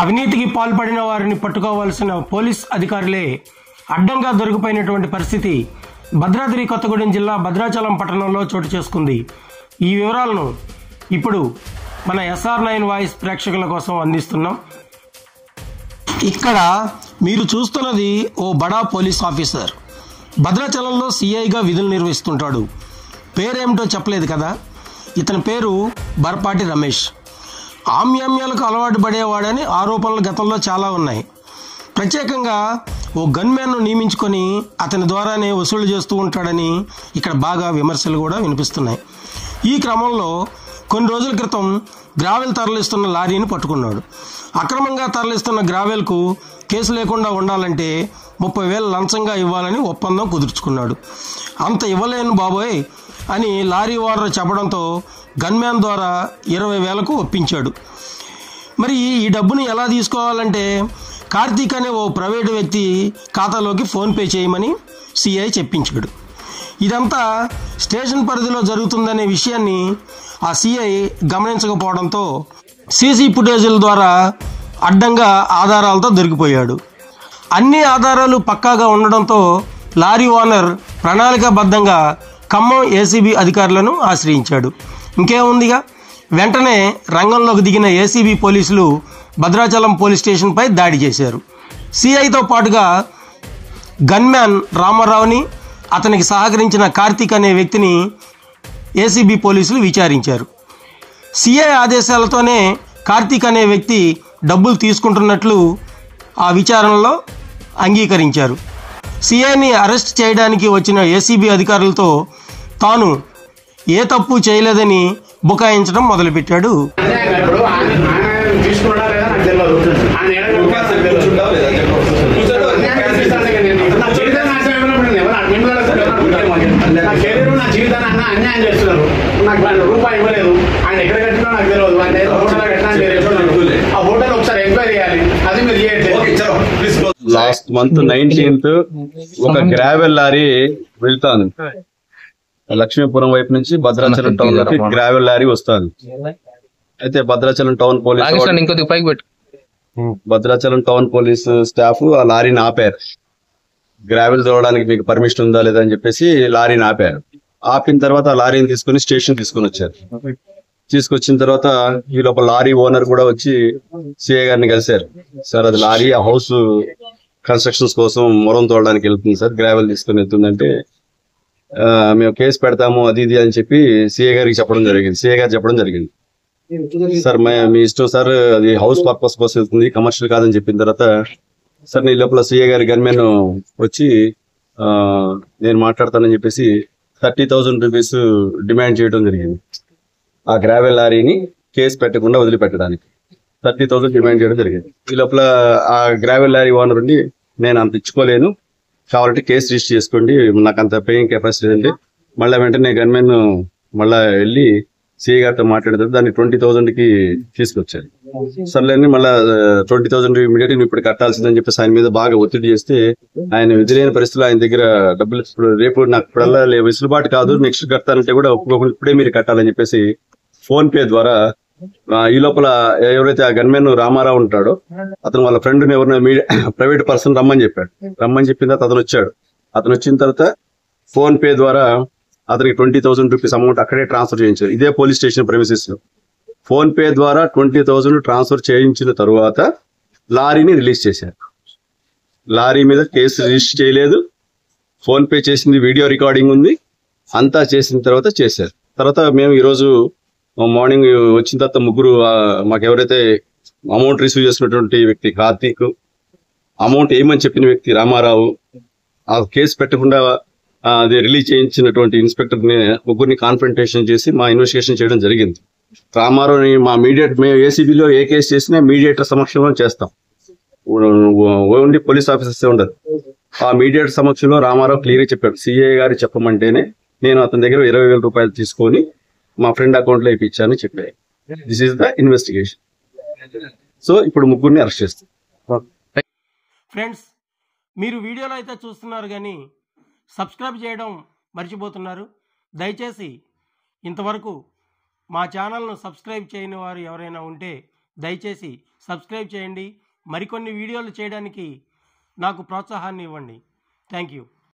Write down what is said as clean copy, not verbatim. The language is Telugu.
అవినీతికి పాల్పడిన వారిని పట్టుకోవాల్సిన పోలీస్ అధికారులే అడ్డంగా దొరికిపోయినటువంటి పరిస్థితి భద్రాద్రి కొత్తగూడెం జిల్లా భద్రాచలం పట్టణంలో చోటు చేసుకుంది. ఈ వివరాలను ఇప్పుడు మన SR9 వాయిస్ ప్రేక్షకుల కోసం అందిస్తున్నాం. ఇక్కడ మీరు చూస్తున్నది ఓ బడా పోలీస్ ఆఫీసర్. భద్రాచలంలో సిఐగా విధులు నిర్వహిస్తుంటాడు. పేరేమిటో చెప్పలేదు కదా. ఇతని పేరు బర్పాటి రమేష్. ఆమ్యామ్యాలకు అలవాటు పడేవాడని ఆరోపణలు గతంలో చాలా ఉన్నాయి. ప్రత్యేకంగా ఓ గన్మ్యాన్ను నియమించుకొని అతని ద్వారానే వసూలు చేస్తూ ఉంటాడని ఇక్కడ బాగా విమర్శలు కూడా వినిపిస్తున్నాయి. ఈ క్రమంలో కొన్ని రోజుల క్రితం గ్రావెల్ తరలిస్తున్న లారీని పట్టుకున్నాడు. అక్రమంగా తరలిస్తున్న గ్రావెల్కు కేసు లేకుండా ఉండాలంటే 30,000 లంచంగా ఇవ్వాలని ఒప్పందం కుదుర్చుకున్నాడు. అంత ఇవ్వలేను బాబోయ్ అని లారీ ఓనర్ చెప్పడంతో గన్మ్యాన్ ద్వారా 20,000కు ఒప్పించాడు. మరి ఈ డబ్బుని ఎలా తీసుకోవాలంటే కార్తీక్ అనే ఓ ప్రైవేటు వ్యక్తి ఖాతాలోకి ఫోన్పే చేయమని సిఐ చెప్పించాడు. ఇదంతా స్టేషన్ పరిధిలో జరుగుతుందనే విషయాన్ని ఆ సిఐ గమనించకపోవడంతో సీసీ ఫుటేజీల ద్వారా అడ్డంగా ఆధారాలతో దొరికిపోయాడు. అన్ని ఆధారాలు పక్కాగా ఉండడంతో లారీ ఓనర్ ప్రణాళికాబద్ధంగా ఖమ్మం ఏసీబీ అధికారులను ఆశ్రయించాడు. ఇంకేముందిగా, వెంటనే రంగంలోకి దిగిన ఏసీబీ పోలీసులు భద్రాచలం పోలీస్ స్టేషన్పై దాడి చేశారు. సిఐతో పాటుగా గన్మ్యాన్ రామారావుని, అతనికి సహకరించిన కార్తీక్ అనే వ్యక్తిని ఏసీబీ పోలీసులు విచారించారు. సిఐ ఆదేశాలతోనే కార్తీక్ అనే వ్యక్తి డబ్బులు తీసుకుంటున్నట్లు ఆ విచారణలో అంగీకరించారు. సిఐని అరెస్ట్ చేయడానికి వచ్చిన ఏసీబీ అధికారులతో తాను ఏ తప్పు చేయలేదని బుకాయించడం మొదలుపెట్టాడు. లాస్ట్ మంత్ 19th ఒక గ్రావెల్ లారీ వెళ్తాను లక్ష్మీపురం వైపు నుంచి భద్రాచలం టౌన్ లోకి గ్రావెల్ లారీ వస్తాను. అయితే భద్రాచలం టౌన్ పోలీస్ స్టాఫ్ ఆ లారీని ఆపారు. గ్రావెల్ తోడడానికి మీకు పర్మిషన్ ఉందా లేదా అని చెప్పేసి లారీని ఆపారు. ఆపిన తర్వాత ఆ లారీని తీసుకుని స్టేషన్ తీసుకుని వచ్చారు. తీసుకొచ్చిన తర్వాత ఈ లోపల లారీ ఓనర్ కూడా వచ్చి సిఐ గారిని కలిశారు. సార్, అది లారీ ఆ హౌస్ కన్స్ట్రక్షన్స్ కోసం మొరం తోడడానికి వెళ్తుంది సార్, గ్రావెల్ తీసుకుని వెళ్తుందంటే మేము కేసు పెడతాము అది ఇది అని చెప్పి సిఐ గారికి చెప్పడం జరిగింది. సిఐ గారు చెప్పడం జరిగింది, సార్ మీ ఇష్టం సార్, అది హౌస్ పర్పస్ కోసం వెళ్తుంది, కమర్షియల్ కాదని చెప్పిన తర్వాత సార్ ఈ లోపల సిఐ గారి గన్మెన్ వచ్చి నేను మాట్లాడతానని చెప్పేసి 30,000 రూపీస్ డిమాండ్ చేయడం జరిగింది. ఆ గ్రావెల్ లారీని కేసు పెట్టకుండా వదిలిపెట్టడానికి 30,000 డిమాండ్ చేయడం జరిగింది. ఈ లోపల ఆ గ్రావెల్ లారీ ఓనర్ ఉండి నేను అంత ఇచ్చుకోలేను, కావాలంటే కేసు రిజిస్టర్ చేసుకోండి, నాకు అంత పేయింగ్ కెపాసిటీ అంటే మళ్ళీ వెంటనే గన్మెన్ మళ్ళీ వెళ్ళి సిఐ గారితో మాట్లాడిన దాన్ని 20,000కి తీసుకొచ్చారు. సర్లేని మళ్ళీ 20,000 ఇమీడియట్ ఇప్పుడు కట్టాల్సిందని చెప్పేసి ఆయన మీద బాగా ఒత్తిడి చేస్తే ఆయన విధిలేని పరిస్థితుల్లో ఆయన దగ్గర డబ్బులు ఇప్పుడు రేపు నాకు ఇప్పుడల్లా వెసులుబాటు కాదు, నెక్స్ట్ కట్టాలంటే కూడా ఒప్పుకోకుండా ఇప్పుడే మీరు కట్టాలని చెప్పేసి ఫోన్ పే ద్వారా ఈ లోపల ఎవరైతే ఆ గన్మెన్ రామారావు ఉంటాడో అతను వాళ్ళ ఫ్రెండ్ ఎవరినో ప్రైవేట్ పర్సన్ రమ్మని చెప్పాడు. రమ్మని చెప్పిన తర్వాత అతను వచ్చాడు. అతను వచ్చిన తర్వాత ఫోన్ పే ద్వారా అతనికి 20,000 రూపీస్ అమౌంట్ అక్కడే ట్రాన్స్ఫర్ చేయించారు. ఇదే పోలీస్ స్టేషన్ ప్రెమిసెస్ లో ఫోన్ పే ద్వారా 20,000 ట్రాన్స్ఫర్ చేయించిన తర్వాత లారీని రిలీజ్ చేశారు. లారీ మీద కేసు రిజిస్టర్ చేయలేదు, ఫోన్ పే చేసింది వీడియో రికార్డింగ్ ఉంది, అంతా చేసిన తర్వాత చేశారు. తర్వాత మేము ఈరోజు మార్నింగ్ వచ్చిన తర్వాత ముగ్గురు మాకు ఎవరైతే అమౌంట్ రిసీవ్ చేసినటువంటి వ్యక్తి కార్తీక్, అమౌంట్ ఏమని చెప్పిన వ్యక్తి రామారావు, ఆ కేసు పెట్టకుండా అది రిలీజ్ చేయించినటువంటి ఇన్స్పెక్టర్ ని ముగ్గురిని కాన్ఫ్రంటేషన్ చేసి మా ఇన్వెస్టిగేషన్ చేయడం జరిగింది. రామారావుని మా మేము ఏసీబీలో ఏ కేసు చేసినా మీడియేటర్ సమక్షంలో చేస్తాం, ఓన్లీ పోలీస్ ఆఫీసర్స్ ఉండదు. ఆ మీడియేటర్ సమక్షంలో రామారావు క్లియర్ చెప్పాడు, సిఐ గారు చెప్పమంటేనే నేను అతని దగ్గర 20,000 రూపాయలు తీసుకొని మా ఫ్రెండ్ అకౌంట్ లో ఇప్పించాను చెప్పాను. This is the investigation. So ఇప్పుడు ముగ్గురిని అరెస్ట్ చేస్తాం. ఫ్రెండ్స్, మీరు వీడియోలో అయితే చూస్తున్నారు కానీ సబ్స్క్రైబ్ చేయడం మర్చిపోతున్నారు. దయచేసి ఇంతవరకు మా ఛానల్ను సబ్స్క్రైబ్ చేయని వారు ఎవరైనా ఉంటే దయచేసి సబ్స్క్రైబ్ చేయండి. మరికొన్ని వీడియోలు చేయడానికి నాకు ప్రోత్సాహాన్ని ఇవ్వండి. Thank you.